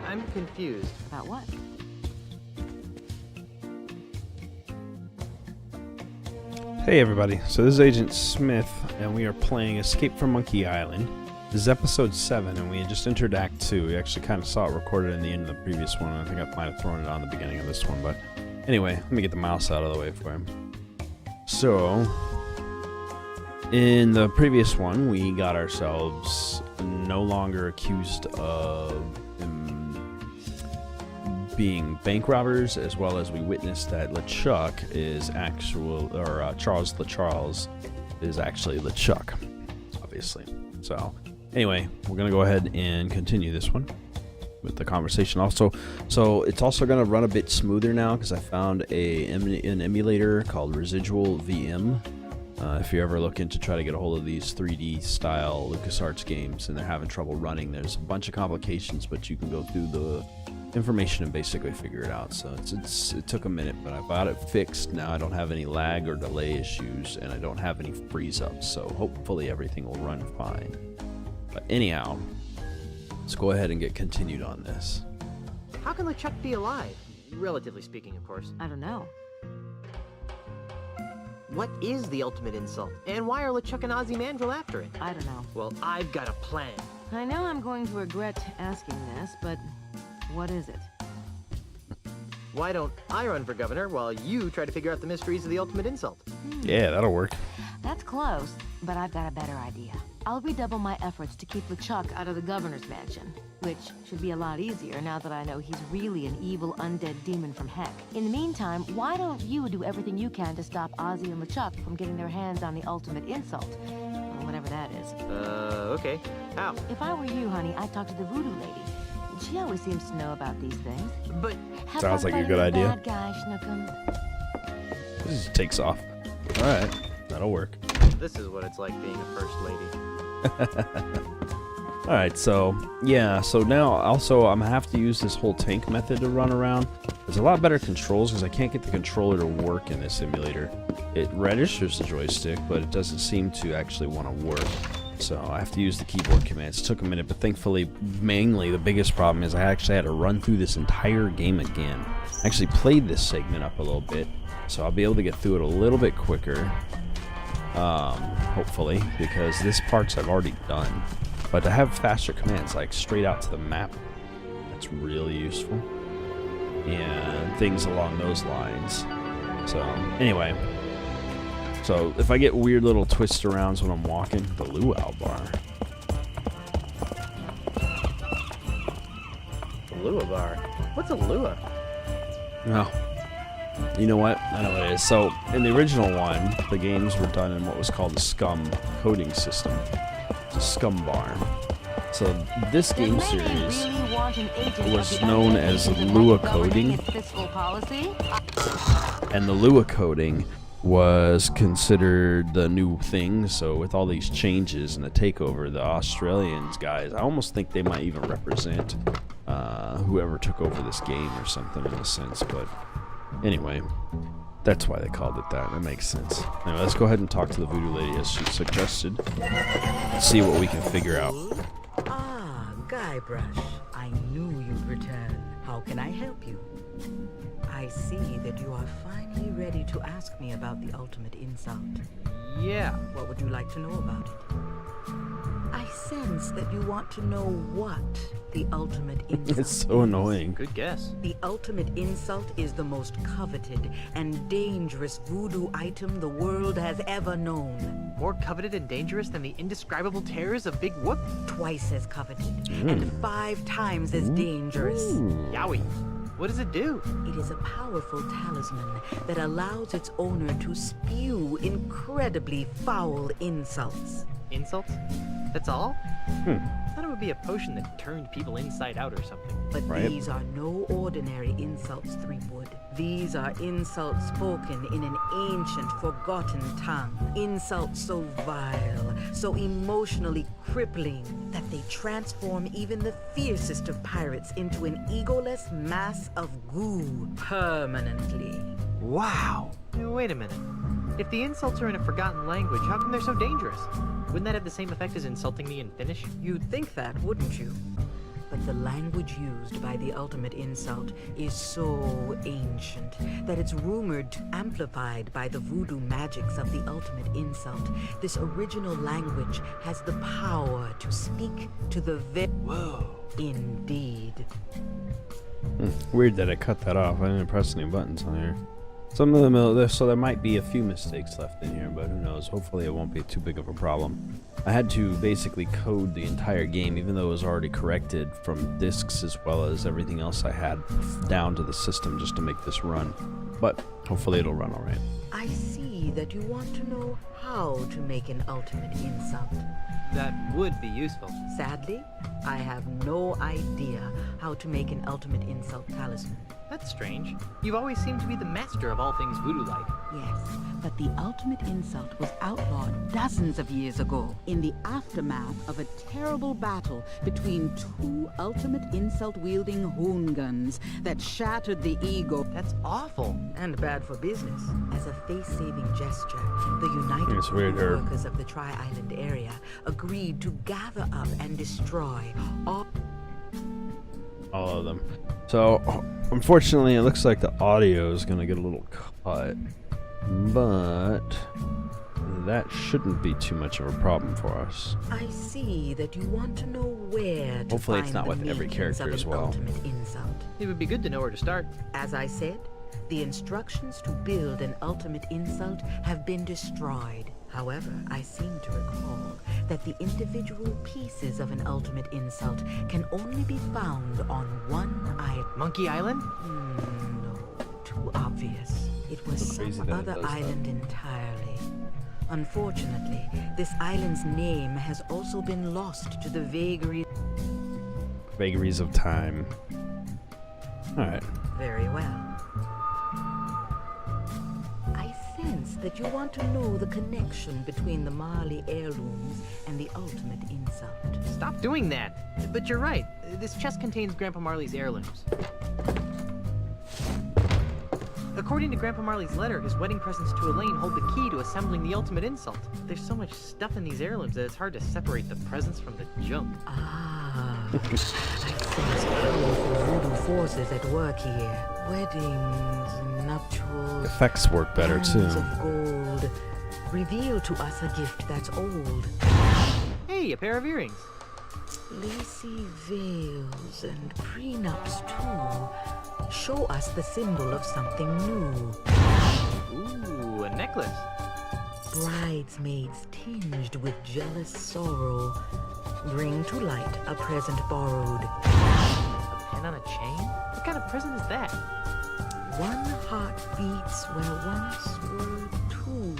I'm confused. About what? Hey everybody, so this is Agent Smith, and we are playing Escape from Monkey Island. This is episode 7, and we had just entered Act 2. We actually kind of saw it recorded in the end of the previous one, and I think I might have thrown it on the beginning of this one, but anyway, let me get the mouse out of the way for him. So, in the previous one, we got ourselves no longer accused of being bank robbers, as well as we witnessed that LeChuck is Charles LeCharles is actually LeChuck, obviously. So, anyway, we're gonna go ahead and continue this one with the conversation. Also, so it's also gonna run a bit smoother now because I found an emulator called Residual VM. If you're ever looking to try to get a hold of these 3D style LucasArts games and they're having trouble running, there's a bunch of complications, but you can go through the information and basically figure it out. So it took a minute, but I got it fixed. Now I don't have any lag or delay issues, and I don't have any freeze ups, so hopefully everything will run fine. But anyhow, let's go ahead and get continued on this. How can LeChuck be alive? Relatively speaking, of course. I don't know. What is the ultimate insult? And why are LeChuck and Ozymandias after it? I don't know. Well, I've got a plan. I know I'm going to regret asking this, but what is it? Why don't I run for governor while you try to figure out the mysteries of the ultimate insult? Yeah, that'll work. That's close, but I've got a better idea. I'll redouble my efforts to keep LeChuck out of the governor's mansion, which should be a lot easier now that I know he's really an evil undead demon from heck. In the meantime, why don't you do everything you can to stop Ozzy and LeChuck from getting their hands on the ultimate insult? Or whatever that is. Okay. How? If I were you, honey, I'd talk to the voodoo lady. She always seems to know about these things. But Have Sounds fun like a fighting good the idea. Bad guy, Snookum. This just takes off. Alright, that'll work. this is what it's like being a first lady. Alright, so yeah, so now also I'm gonna have to use this whole tank method to run around. There's a lot better controls because I can't get the controller to work in this simulator. It registers the joystick, but it doesn't seem to actually want to work. So I have to use the keyboard commands. It took a minute, but thankfully, mainly the biggest problem is I actually had to run through this entire game again. I actually played this segment up a little bit, so I'll be able to get through it a little bit quicker. Hopefully, because this part's I've already done. But to have faster commands, like straight out to the map, that's really useful. And things along those lines. So, anyway. So, if I get weird little twist arounds when I'm walking, the luau bar. Lua bar? What's a lua? No. You know what? I know what it is. So, in the original one, the games were done in what was called the SCUM coding system. It's a SCUM bar. So, this game series was known as Lua coding. And the Lua coding was considered the new thing. So with all these changes and the takeover, the Australians guys, I almost think they might even represent whoever took over this game or something in a sense. But anyway, that's why they called it that. That makes sense. Anyway, let's go ahead and talk to the voodoo lady as she suggested. Let's see what we can figure out. Ah, Guybrush. I knew you'd return. How can I help you? I see that you are finally ready to ask me about the ultimate insult. Yeah. What would you like to know about it? I sense that you want to know what the ultimate insult It's so annoying. Good guess. The ultimate insult is the most coveted and dangerous voodoo item the world has ever known. More coveted and dangerous than the indescribable terrors of Big Whoop? Twice as coveted and 5 times as dangerous. Yowie. What does it do? It is a powerful talisman that allows its owner to spew incredibly foul insults. Insults? That's all? I thought it would be a potion that turned people inside out or something. But Right. these are no ordinary insults, Threepwood. These are insults spoken in an ancient, forgotten tongue. Insults so vile, so emotionally crippling, that they transform even the fiercest of pirates into an egoless mass of goo permanently. Wow. Wait a minute. If the insults are in a forgotten language, how come they're so dangerous? Wouldn't that have the same effect as insulting me in Finnish? You'd think that, wouldn't you? But the language used by the ultimate insult is so ancient that it's rumored to amplified by the voodoo magics of the ultimate insult. This original language has the power to speak to the Whoa. Indeed. Weird that I cut that off. I didn't press any buttons on here. Some of them, so there might be a few mistakes left in here, but who knows? Hopefully it won't be too big of a problem. I had to basically code the entire game, even though it was already corrected from discs as well as everything else I had down to the system just to make this run. But hopefully it'll run alright. I see that you want to know how to make an ultimate insult. That would be useful. Sadly, I have no idea how to make an ultimate insult talisman. That's strange. You've always seemed to be the master of all things voodoo-like. Yes, but the ultimate insult was outlawed dozens of years ago in the aftermath of a terrible battle between two ultimate insult-wielding hoongans that shattered the ego. That's awful. And bad for business. As a face-saving gesture, the United It's weird, Voodoo Workers of the Tri-Island area agreed to gather up and destroy all All of them. So, unfortunately, it looks like the audio is going to get a little cut, but that shouldn't be too much of a problem for us. I see that you want to know where to Hopefully find it's not the with every makings character of as an well. ultimate insult. It would be good to know where to start. As I said, the instructions to build an ultimate insult have been destroyed. However, I seem to recall that the individual pieces of an ultimate insult can only be found on one island. Monkey Island? No, too obvious. It was Crazy some that it other does that. island entirely. Unfortunately, this island's name has also been lost to the Vagaries of time. Alright. Very well. I sense that you want to know the connection between the Marley heirlooms and the ultimate insult. Stop doing that. But you're right. This chest contains Grandpa Marley's heirlooms. According to Grandpa Marley's letter, his wedding presents to Elaine hold the key to assembling the ultimate insult. There's so much stuff in these heirlooms that it's hard to separate the presents from the junk. Ah, I sense powerful voodoo forces at work here. Weddings, nuptials, Effects work better bands too. of gold. Reveal to us a gift that's old. Hey, a pair of earrings. Lacy veils and prenups too. Show us the symbol of something new. Ooh, a necklace. Bridesmaids tinged with jealous sorrow. Bring to light a present borrowed. A pen on a chain? What kind of present is that? One heart beats where once were two.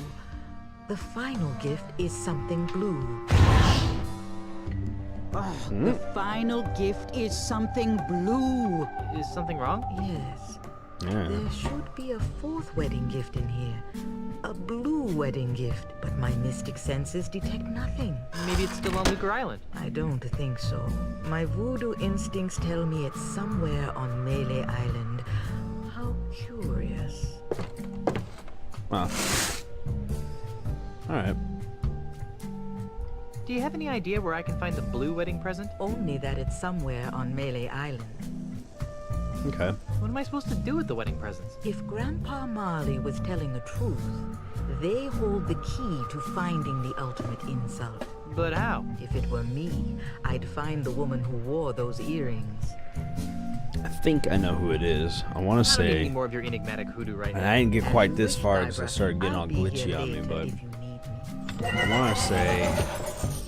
The final gift is something blue. The final gift is something blue. Is something wrong? Yes. Yeah. There should be a fourth wedding gift in here. A blue wedding gift, but my mystic senses detect nothing. Maybe it's still on Lucre Island. I don't think so. My voodoo instincts tell me it's somewhere on Melee Island. How curious. Well. Alright. Do you have any idea where I can find the blue wedding present? Only that it's somewhere on Melee Island. Okay. What am I supposed to do with the wedding presents? If Grandpa Marley was telling the truth, they hold the key to finding the ultimate insult. But how? If it were me, I'd find the woman who wore those earrings. I think I know who it is. I want to I don't need say... any more of your enigmatic hoodoo right And now. I didn't get quite this Wish far my because I brother, started getting I'll all be here glitchy on me, later but if you need me. I want to say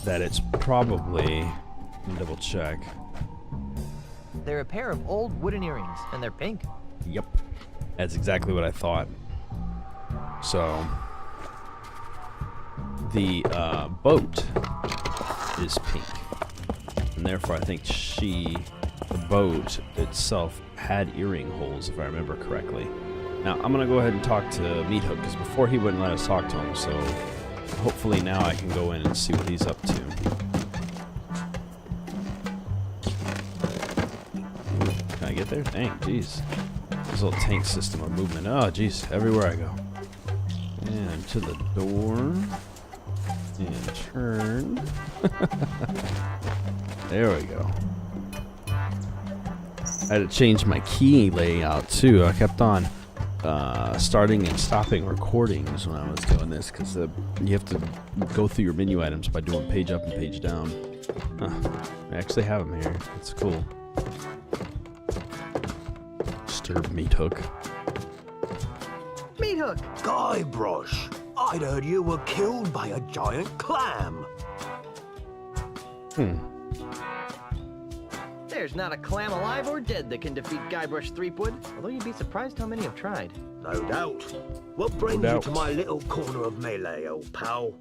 that it's probably... Let me double check. They're a pair of old wooden earrings, and they're pink. Yep. That's exactly what I thought. So... The boat is pink. And therefore I think the boat itself had earring holes, if I remember correctly. Now, I'm going to go ahead and talk to Meathook, because before he wouldn't let us talk to him, so hopefully now I can go in and see what he's up to. Can I get there? Dang, jeez. This little tank system of movement. Oh, jeez, everywhere I go. And to the door. And turn. There we go. I had to change my key layout too. I kept on starting and stopping recordings when I was doing this because you have to go through your menu items by doing page up and page down. I actually have them here. It's cool. Disturb meat hook. Meat hook! Guybrush, I'd heard you were killed by a giant clam. There's not a clam alive or dead that can defeat Guybrush Threepwood, although you'd be surprised how many have tried. No doubt. What brings you to my little corner of melee, old pal?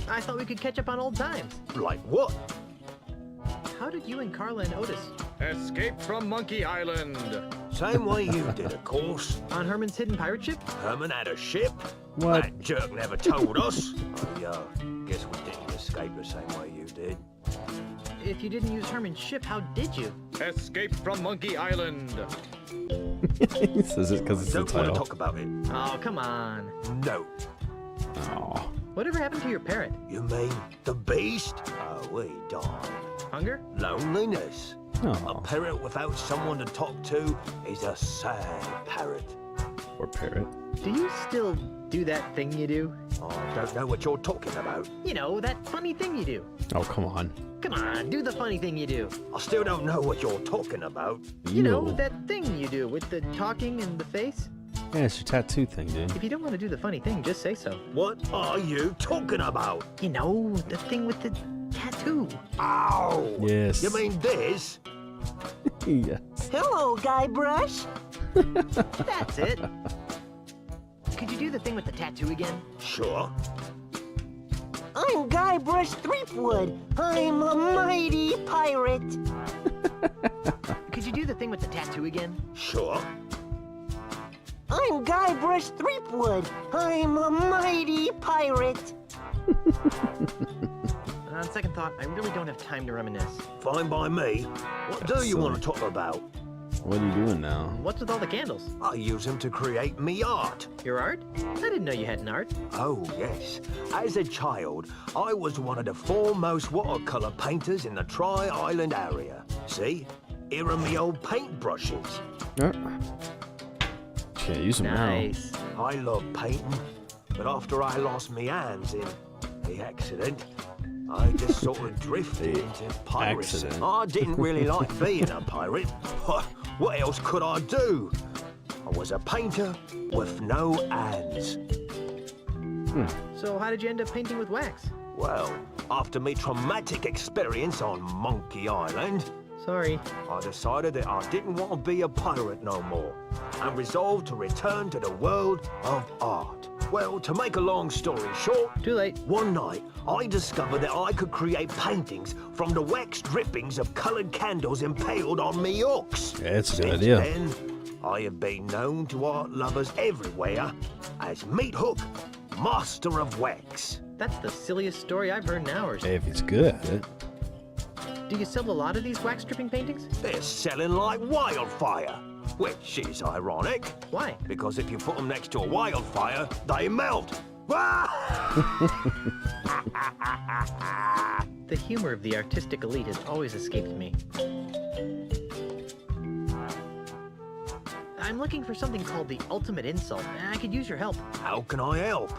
I thought we could catch up on old times. Like what? How did you and Carla and Otis? Escape from Monkey Island. Same way you did, of course. On Herman's hidden pirate ship? Herman had a ship. What? That jerk never told us. I guess we didn't escape the same way you did. If you didn't use Herman's ship, how did you? Escape from Monkey Island. He says it because it's the Don't want to title. talk about it. Oh, come on. No. Aw. Whatever happened to your parrot? You mean the beast? Oh, he died. Hunger? Loneliness. A Aw. parrot without someone to talk to is a sad parrot. Poor parrot. Do you still do that thing you do? I don't know what you're talking about. You know, that funny thing you do. Oh, come on. Come on, do the funny thing you do. I still don't know what you're talking about. You know, Ew. that thing you do with the talking and the face? Yeah, it's your tattoo thing, dude. If you don't want to do the funny thing, just say so. What are you talking about? You know, the thing with the tattoo. Ow! Yes. You mean this? Yes. Hello, Guybrush. That's it. Could you do the thing with the tattoo again? Sure. I'm Guybrush Threepwood. I'm a mighty pirate. Could you do the thing with the tattoo again? Sure. I'm Guybrush Threepwood. I'm a mighty pirate. On second thought, I really don't have time to reminisce. Fine by me. What do you want to talk about? What are you doing now? What's with all the candles? I use them to create me art. Your art? I didn't know you had an art. Oh, yes. As a child, I was one of the foremost watercolor painters in the Tri-Island area. See? Here are me old paintbrushes. Can't use them Nice. I love painting, but after I lost me hands in the accident, I just sort of drifted into piracy. Accident. I didn't really like being a pirate. What else could I do? I was a painter with no hands. So how did you end up painting with wax? Well, after me traumatic experience on Monkey Island, Sorry. I decided that I didn't want to be a pirate no more, and resolved to return to the world of art. Well, to make a long story short, Too late. one night I discovered that I could create paintings from the wax drippings of coloured candles impaled on me hooks. Yeah, it's a good Since idea. then, I have been known to art lovers everywhere as Meat Hook, Master of Wax. That's the silliest story I've heard in hours. Hey, if he's good at it. Do you sell a lot of these wax stripping paintings? They're selling like wildfire, which is ironic, Why? because if you put them next to a wildfire, they melt. The humor of the artistic elite has always escaped me. I'm looking for something called the ultimate insult, and I could use your help. How can I help?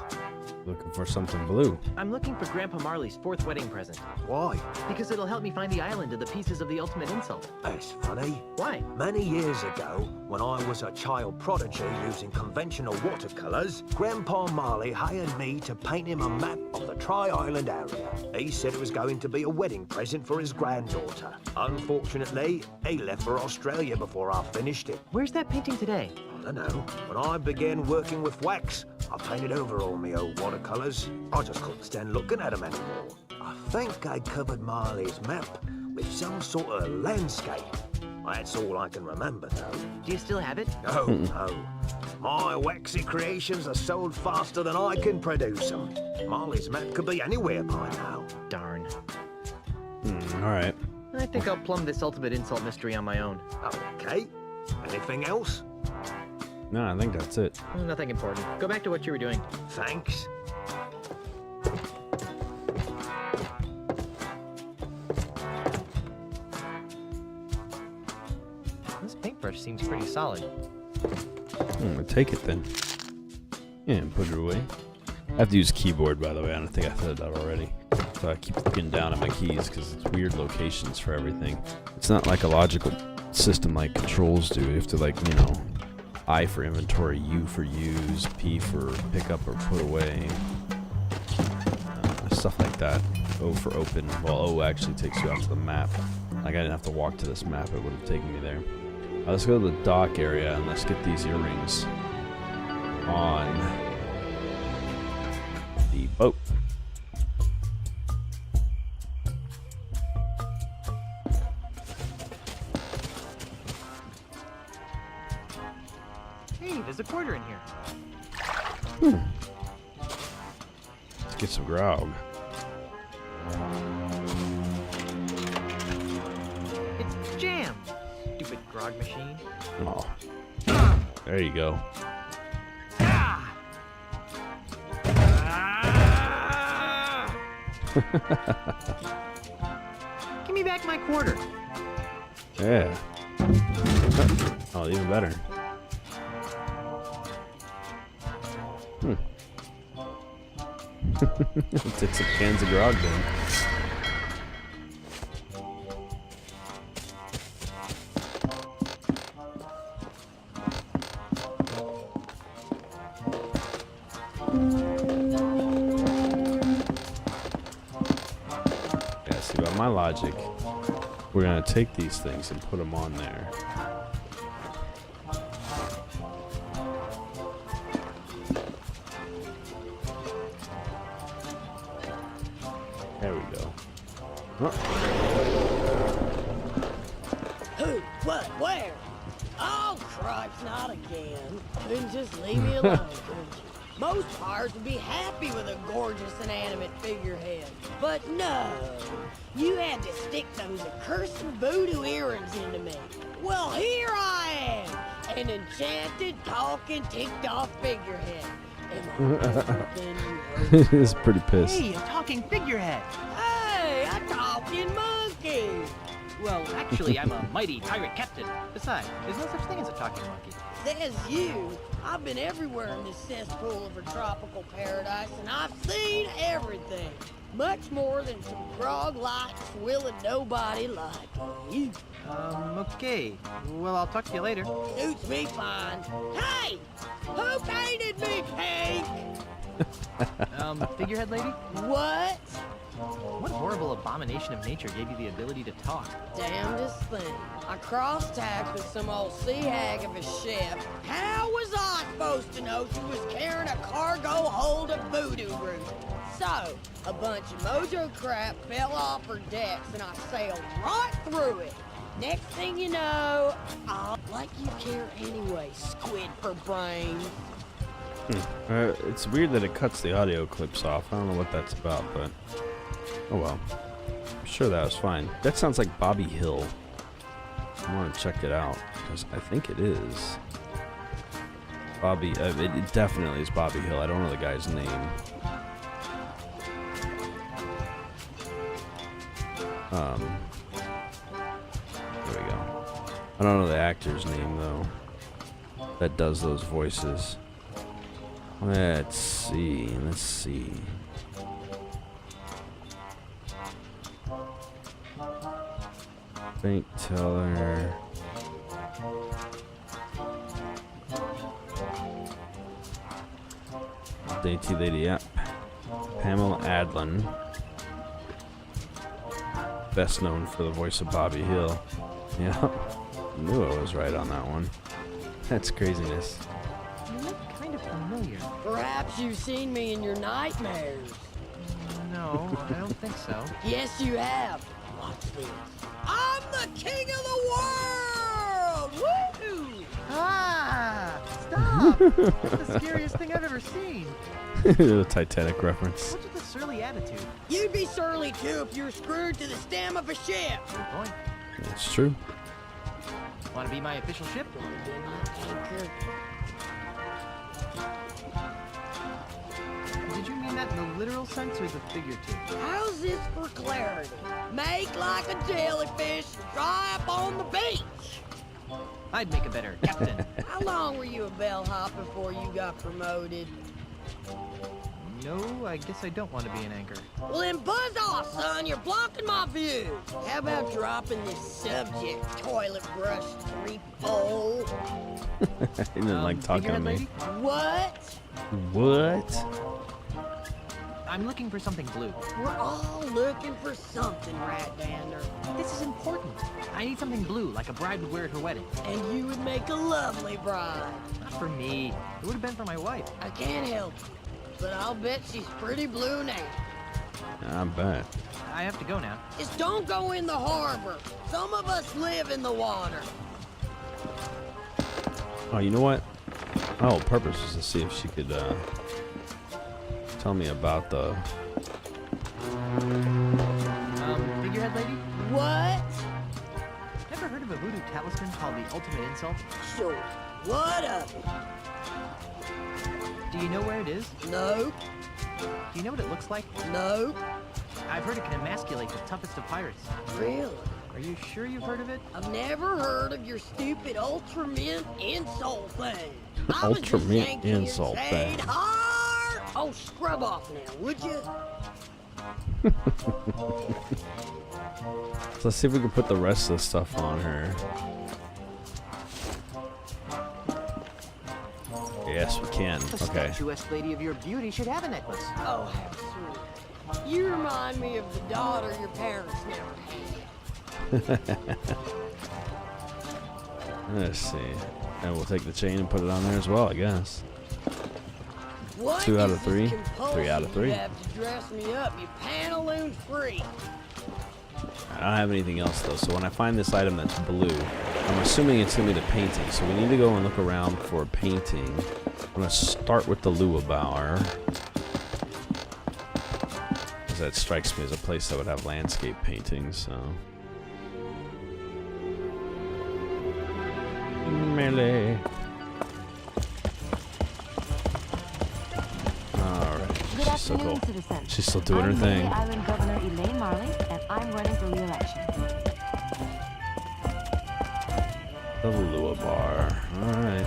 Looking for something blue. I'm looking for Grandpa Marley's 4th wedding present, Why? because it'll help me find the island of the pieces of the ultimate insult. That's funny. Why? Many years ago, when I was a child prodigy using conventional watercolors, Grandpa Marley hired me to paint him a map of the Tri-Island area. He said it was going to be a wedding present for his granddaughter. Unfortunately, he left for Australia before I finished it. Where's that painting today? I don't know. When I began working with wax, I painted over all my old watercolors. I just couldn't stand looking at them anymore. I think I covered Marley's map with some sort of landscape. That's all I can remember, though. Do you still have it? No, no. My waxy creations are sold faster than I can produce them. Marley's map could be anywhere by now. Darn. Alright. I think I'll plumb this ultimate insult mystery on my own. Okay. Anything else? No, I think that's it. Nothing important. Go back to what you were doing. Thanks. paintbrush seems pretty solid. I'm gonna take it then. Yeah, and put it away. I have to use keyboard, by the way. I don't think I said that already. So I keep looking down at my keys because it's weird locations for everything. It's not like a logical system like controls do. You have to, like, you know, I for inventory, U for use, P for pick up or put away. Stuff like that. O for open. Well, O actually takes you out to the map. Like, I didn't have to walk to this map. It would have taken me there. Let's go to the dock area and let's get these earrings on the boat. Hey, there's a quarter in here. Let's get some grog. It's jam! Stupid grog machine. Oh. There you go. Ah! Give me back my quarter. Yeah. Oh, even better. Take some cans of grog then. Yeah, see, by my logic, we're gonna take these things and put them on there. There we go. Who? What? Where? Oh, cripes, not again. Then just leave me alone, couldn't you? Most pirates would be happy with a gorgeous inanimate figurehead. But no, you had to stick those accursed voodoo earrings into me. Well, here I am, an enchanted, talking, ticked-off figurehead. Am I better than you? He's pretty pissed. Hey, a talking figurehead. Hey, a talking monkey! Well, actually, I'm a mighty pirate captain. Besides, there's no such thing as a talking monkey. Says you. I've been everywhere in this cesspool of a tropical paradise, and I've seen everything. Much more than some grog light, swilling nobody like you. Okay. Well, I'll talk to you later. Suits me fine. Hey! Who painted me pink? Figurehead lady? What? What horrible abomination of nature gave you the ability to talk? Damnedest thing. I crossed tack with some old sea hag of a ship. How was I supposed to know she was carrying a cargo hold of voodoo root? So, a bunch of mojo crap fell off her decks and I sailed right through it. Next thing you know, I'll like you care anyway, squid for brains. It's weird that it cuts the audio clips off. I don't know what that's about, but oh well. I'm sure that was fine. That sounds like Bobby Hill. I want to check it out because I think it is Bobby. It definitely is Bobby Hill. I don't know the guy's name. There we go. I don't know the actor's name though. That does those voices. Let's see. Bank teller. Dainty Lady, yep. Pamela Adlon. Best known for the voice of Bobby Hill. Yeah. Knew I was right on that one. That's craziness. You look kind of familiar. Perhaps you've seen me in your nightmares. No, I don't think so. Yes, you have. Watch this. I'm the king of the world! Woo! Ah! Stop! That's the scariest thing I've ever seen. The Titanic reference. What's with the surly attitude? You'd be surly too if you were screwed to the stem of a ship. Good point. That's true. Want to be my official ship? Wanna be my anchor? Did you mean that in the literal sense or the figurative? How's this for clarity? Make like a jellyfish and dry up on the beach. I'd make a better captain. How long were you a bellhop before you got promoted? No, I guess I don't want to be an anchor. Well, then buzz off, son. You're blocking my view. How about dropping this subject, toilet brush 3-0? He didn't like talking to figurehead me. lady? What? What? I'm looking for something blue. We're all looking for something, Rat-dander. This is important. I need something blue, like a bride would wear at her wedding. And you would make a lovely bride. Not for me. It would have been for my wife. I can't help you, but I'll bet she's pretty blue now. I bet. I have to go now. Just don't go in the harbor. Some of us live in the water. Oh, you know what? My whole purpose was to see if she could tell me about the. Figurehead lady? What? Never heard of a voodoo talisman called the ultimate insult? Sure. What of it? Do you know where it is? Nope. Do you know what it looks like? Nope. I've heard it can emasculate the toughest of pirates. Really? Are you sure you've heard of it? I've never heard of your stupid ultramint insult thing. I was just Ultramint yanking your insult chain thing. hard. Oh, scrub off now, would you? So let's see if we can put the rest of the stuff on her. Yes, we can. The Okay. statuesque lady of your beauty should have a necklace. Oh, how sweet. You remind me of the daughter your parents never had. Let's see. And we'll take the chain and put it on there as well, I guess. What 2 out is of 3? this compulsion 3 out of 3. You have to dress me up, you pantaloon freak. I don't have anything else though, so when I find this item that's blue, I'm assuming it's gonna be the painting. So we need to go and look around for a painting. I'm gonna start with the Luabauer, because that strikes me as a place that would have landscape paintings. So melee. Alright, Good she's so afternoon, cool. citizens. She's still doing her I'm thing. Mangy Island Governor Elaine Marley, and I'm running for re-election. The Luabar. Alright.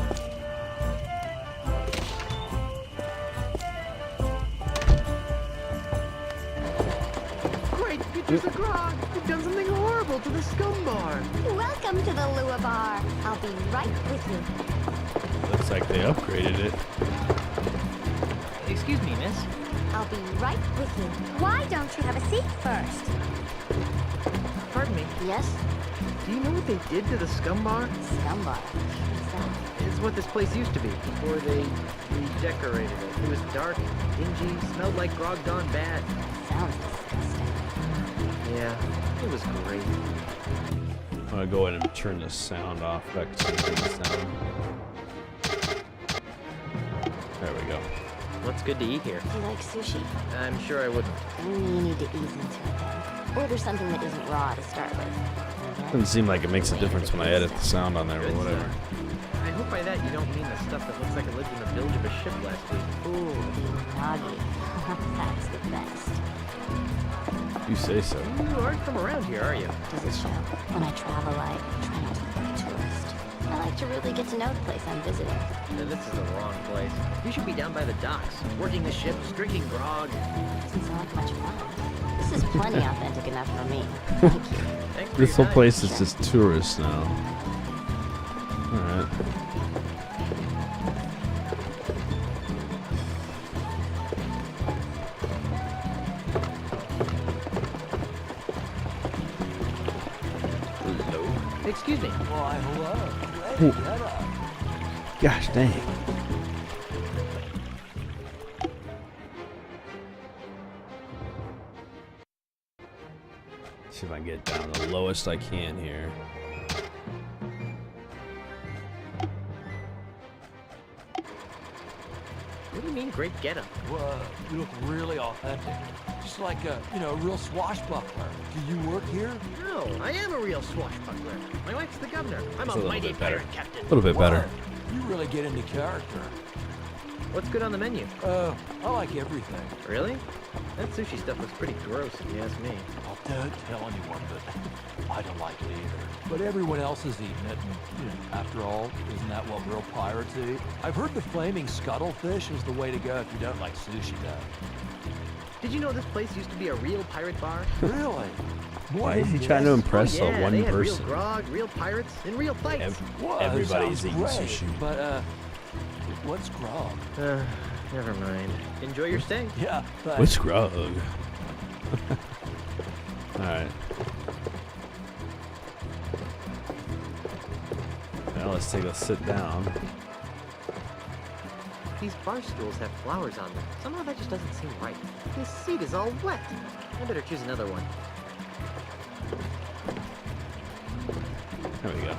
Great pictures of Grog! You've done something horrible to the scum bar! Welcome to the Lua Bar. I'll be right with you. Looks like they upgraded it. Excuse me, miss. I'll be right with you. Why don't you have a seat first? Pardon me. Yes? Do you know what they did to the scum bar? Scumbar. It's what this place used to be before they redecorated it. It was dark, dingy, smelled like grog gone bad. Sounds disgusting. Yeah, it was great. I'm gonna go ahead and turn the sound off. Back to the sound. There we go. What's good to eat here? Do you like sushi? I'm sure I wouldn't. You need to ease into it then. Order something that isn't raw to start with. And then Doesn't seem like it makes a difference when I edit the sound on there or Good whatever. stuff. I hope by that you don't mean the stuff that looks like it lived in the bilge of a ship last week. Ooh, the unagi. That's the best. You say so. You aren't from around here, are you? Does it show? When I travel, I try not to look like a tourist. I like to really get to know the place I'm visiting. Then this is the wrong place. You should be down by the docks, working the ships, drinking grog. Doesn't sound like much fun. This is plenty authentic enough for me. Thank you. Thanks for This your whole time. place is just tourists now. Alright. Hello. Excuse me. Why, hello. Gosh dang. See if I can get down the lowest I can here. What do you mean, great getup? Well, you look really authentic. Just like a, real swashbuckler. Do you work here? No, I am a real swashbuckler. My wife's the governor. I'm It's a a little mighty bit better. pirate captain. A little bit better. Wow, you really get into character. What's good on the menu? I like everything. Really? That sushi stuff looks pretty gross, if you ask me. I'll Don't tell anyone, but I don't like it either. But everyone else is eating it, and you know, after all, isn't that what real pirates eat? I've heard the flaming scuttlefish is the way to go if you don't like sushi, though. Did you know this place used to be a real pirate bar? Really? Why is he trying to impress Oh, yeah, one they had person? real grog, real pirates, and real fights. Everybody's Sounds eating great, sushi. But, what's grog? Never mind. Enjoy your stay. Yeah, thanks. What's grog? Alright. Now let's sit down. These bar stools have flowers on them. Somehow that just doesn't seem right. This seat is all wet. I better choose another one. There we go.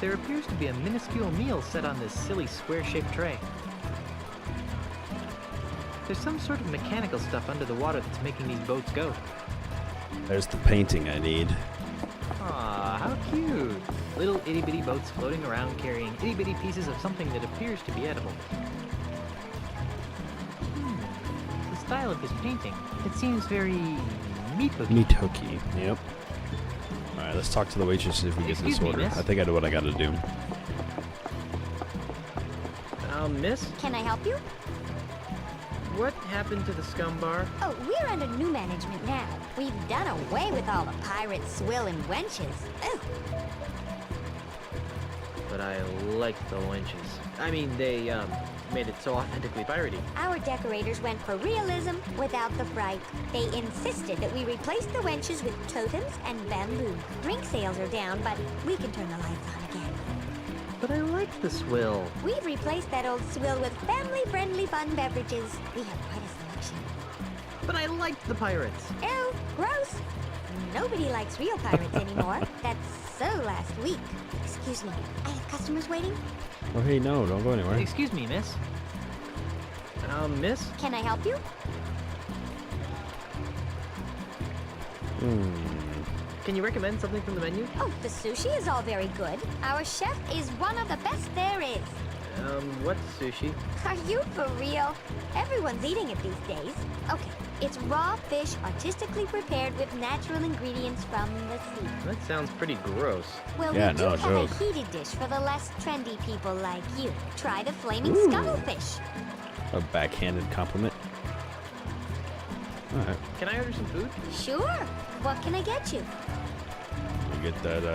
There appears to be a minuscule meal set on this silly square-shaped tray. There's some sort of mechanical stuff under the water that's making these boats go. There's the painting I need. Aw, how cute! Little itty-bitty boats floating around carrying itty-bitty pieces of something that appears to be edible. The style of this painting, it seems very meat hooky. Meat hooky. Yep. Alright, let's talk to the waitress if we get Excuse this me, order. miss? I think I know what I gotta do. Miss, Can I help you? what happened to the scum bar? Oh, we're under new management now. We've done away with all the pirate swill and wenches. Ugh. But I like the wenches. I mean, they, made it so authentically piratey. Our decorators went for realism without the fright. They insisted that we replace the wenches with totems and bamboo. Drink sales are down, but we can turn the lights on again. But I like the swill. We've replaced that old swill with family-friendly fun beverages. We have quite a selection. But I like the pirates. Ew, gross. Nobody likes real pirates anymore. That's so last week. Excuse me, I have customers waiting. Oh, hey, no, don't go anywhere. Excuse me, miss. Miss? Can I help you? Can you recommend something from the menu? Oh, the sushi is all very good. Our chef is one of the best there is. What sushi? Are you for real? Everyone's eating it these days. Okay, it's raw fish artistically prepared with natural ingredients from the sea. That sounds pretty gross. Well, Yeah, we do no have joke. a heated dish for the less trendy people like you. Try the flaming scuttlefish. A backhanded compliment. Alright, Can I order some food? Sure. What can I get you? we get that, Do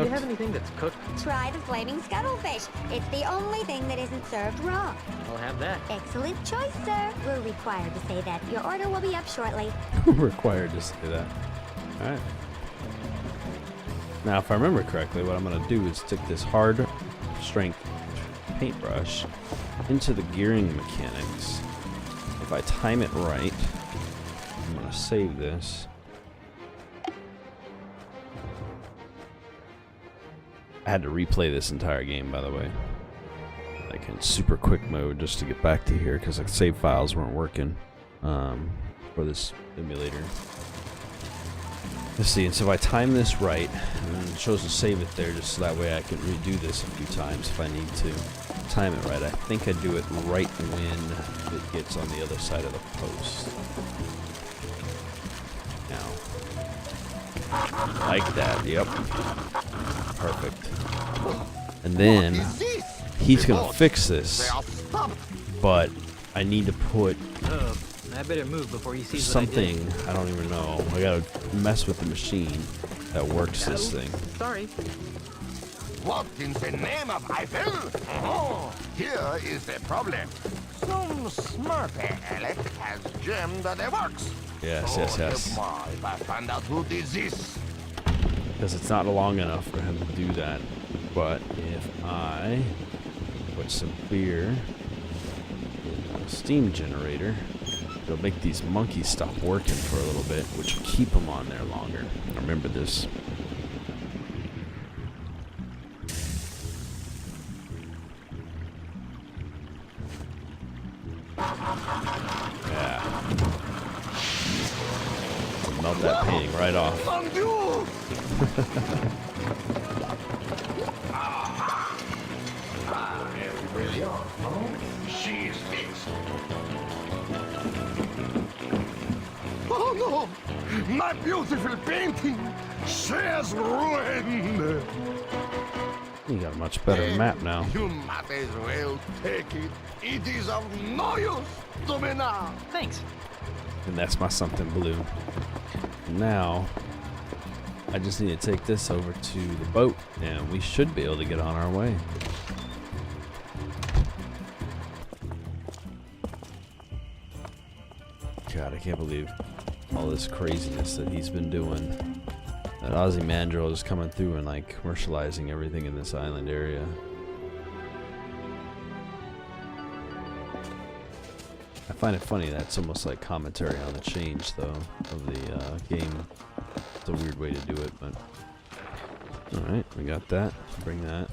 you cooked. have anything that's cooked? Try the flaming scuttlefish. It's the only thing that isn't served raw. I'll have that. Excellent choice, sir. We're required to say that. Your order will be up shortly. Required to say that. Alright. Now, if I remember correctly, what I'm going to do is stick this hard strength paintbrush into the gearing mechanics. If I time it right, I'm going to save this. I had to replay this entire game, by the way. Like in super quick mode just to get back to here because the save files weren't working for this emulator. Let's see, and so if I time this right, and it shows to save it there just so that way I can redo this a few times if I need to. Time it right. I think I do it right when it gets on the other side of the post. Now. Like that, yep. Perfect. And then he's gonna fix this, but I need to put I better move before he sees something, what I did. I don't even know. I gotta mess with the machine that works this thing. Sorry. What in the name of Eiffel? Oh, here is the problem. Some smart Alec has jammed the works. Yes, so yes, yes. help if I find out who did this. Because it's not long enough for him to do that. But if I put some beer in a steam generator, it'll make these monkeys stop working for a little bit, which will keep them on there longer. Remember this. Yeah. Melt that painting right off. She's fixed. Oh no! My beautiful painting! She's ruined! You got a much better map now. You might as well take it. It is of no use to me now. Thanks. And that's my something blue. Now, I just need to take this over to the boat, and we should be able to get on our way. God, I can't believe all this craziness that he's been doing. That Ozymandias is coming through and like commercializing everything in this island area. I find it funny that it's almost like commentary on the change, though, of the game. It's a weird way to do it, but alright, we got that. Bring that.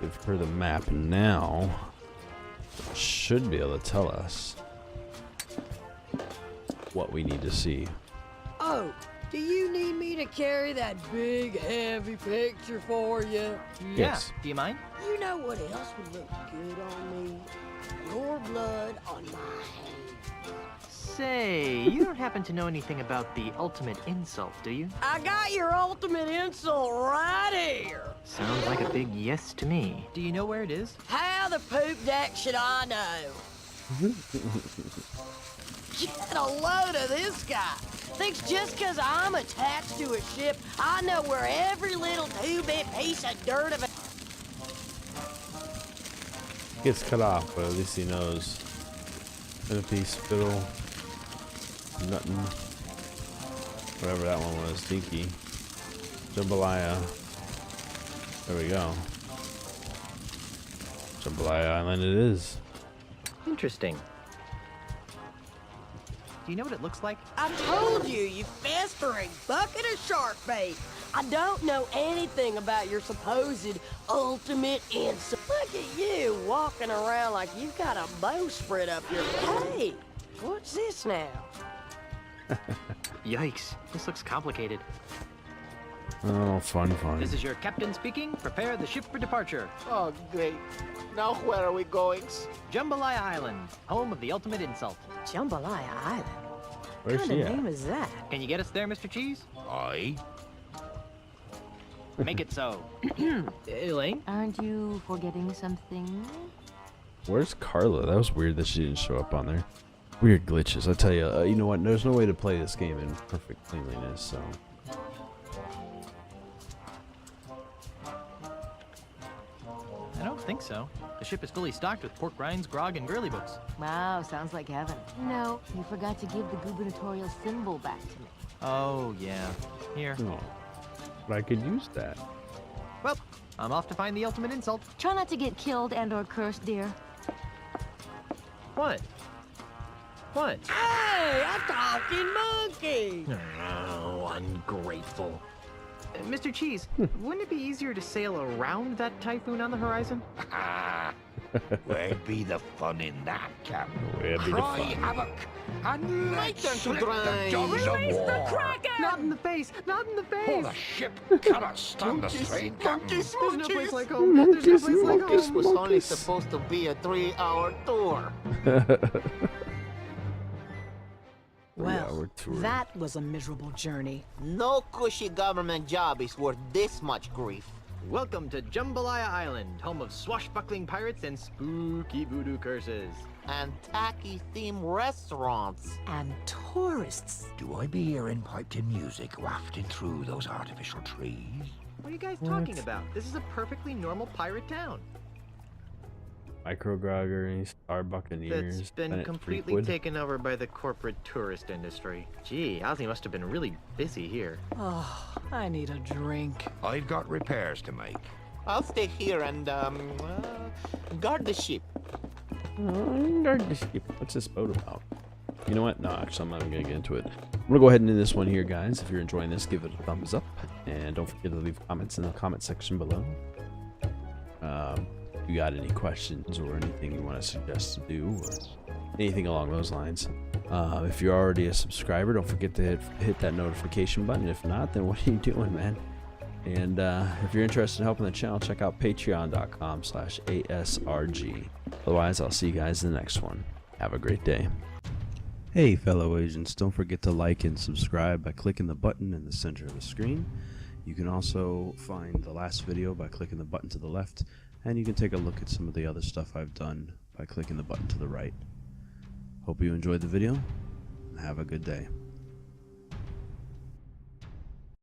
Give her the map now. Should be able to tell us what we need to see. Oh, do you need me to carry that big, heavy picture for you? Yes. Do you mind? You know what else would look good on me? Your blood on my hands. Say, you don't happen to know anything about the ultimate insult, do you? I got your ultimate insult right here. Sounds like a big yes to me. Do you know where it is? How the poop deck should I know? Get a load of this guy. Thinks just 'cause I'm attached to a ship, I know where every little two-bit piece of dirt of a... Gets cut off, but at least he knows. Centipede, spittle, nothing. Whatever that one was, Dinky. Jambalaya. There we go. Jambalaya Island it is. Interesting. Do you know what it looks like? I told you, you festering bucket of shark bait. I don't know anything about your supposed ultimate insult. Look at you walking around like you've got a bowsprit up your... Hey, what's this now? Yikes, this looks complicated. Oh, fun. This is your captain speaking. Prepare the ship for departure. Oh, great. Now where are we going? Jambalaya Island, home of the ultimate insult. Jambalaya Island? Where's What she kind of at? name is that? Can you get us there, Mr. Cheese? Aye. Make it so. Elaine? Aren't you forgetting something? Where's Carla? That was weird that she didn't show up on there. Weird glitches. I tell you, you know what? There's no way to play this game in perfect cleanliness, so... I don't think so. The ship is fully stocked with pork rinds, grog, and girly books. Wow, sounds like heaven. No, you forgot to give the gubernatorial symbol back to me. Oh, yeah. Here. Oh, but I could use that. Well, I'm off to find the ultimate insult. Try not to get killed and or cursed, dear. What? What? Hey, a talking monkey! Oh, ungrateful. Mr. Cheese, wouldn't it be easier to sail around that typhoon on the horizon? Where'd be the fun in that, Captain? Where'd be the Cry fun? havoc and Make let's them to slip the dry. dogs of war. Not in the face! Not in the face! Oh, the ship cannot stand the strain, Captain. There's no place like home. There's no place like home. This was only supposed to be a 3-hour tour. Well, that was a miserable journey. No cushy government job is worth this much grief. Welcome to Jambalaya Island, home of swashbuckling pirates and spooky voodoo curses. And tacky theme restaurants. And tourists. Do I be hearing piped-in music wafting through those artificial trees? What are you guys talking about? This is a perfectly normal pirate town. Microgroggeries, Star Buccaneers. That's been completely Threepwood. taken over by the corporate tourist industry. Gee, Ozzy must have been really busy here. Oh, I need a drink. I've got repairs to make. I'll stay here and, guard the ship. What's this boat about? You know what? No, actually, I'm not even gonna get into it. I'm gonna go ahead and end this one here, guys. If you're enjoying this, give it a thumbs up, and don't forget to leave comments in the comment section below. If you got any questions or anything you want to suggest to do, or anything along those lines. If you're already a subscriber, don't forget to hit that notification button. If not, then what are you doing, man? And if you're interested in helping the channel, check out patreon.com/ASRG. Otherwise, I'll see you guys in the next one. Have a great day. Hey, fellow agents, don't forget to like and subscribe by clicking the button in the center of the screen. You can also find the last video by clicking the button to the left, and you can take a look at some of the other stuff I've done by clicking the button to the right. Hope you enjoyed the video, and have a good day.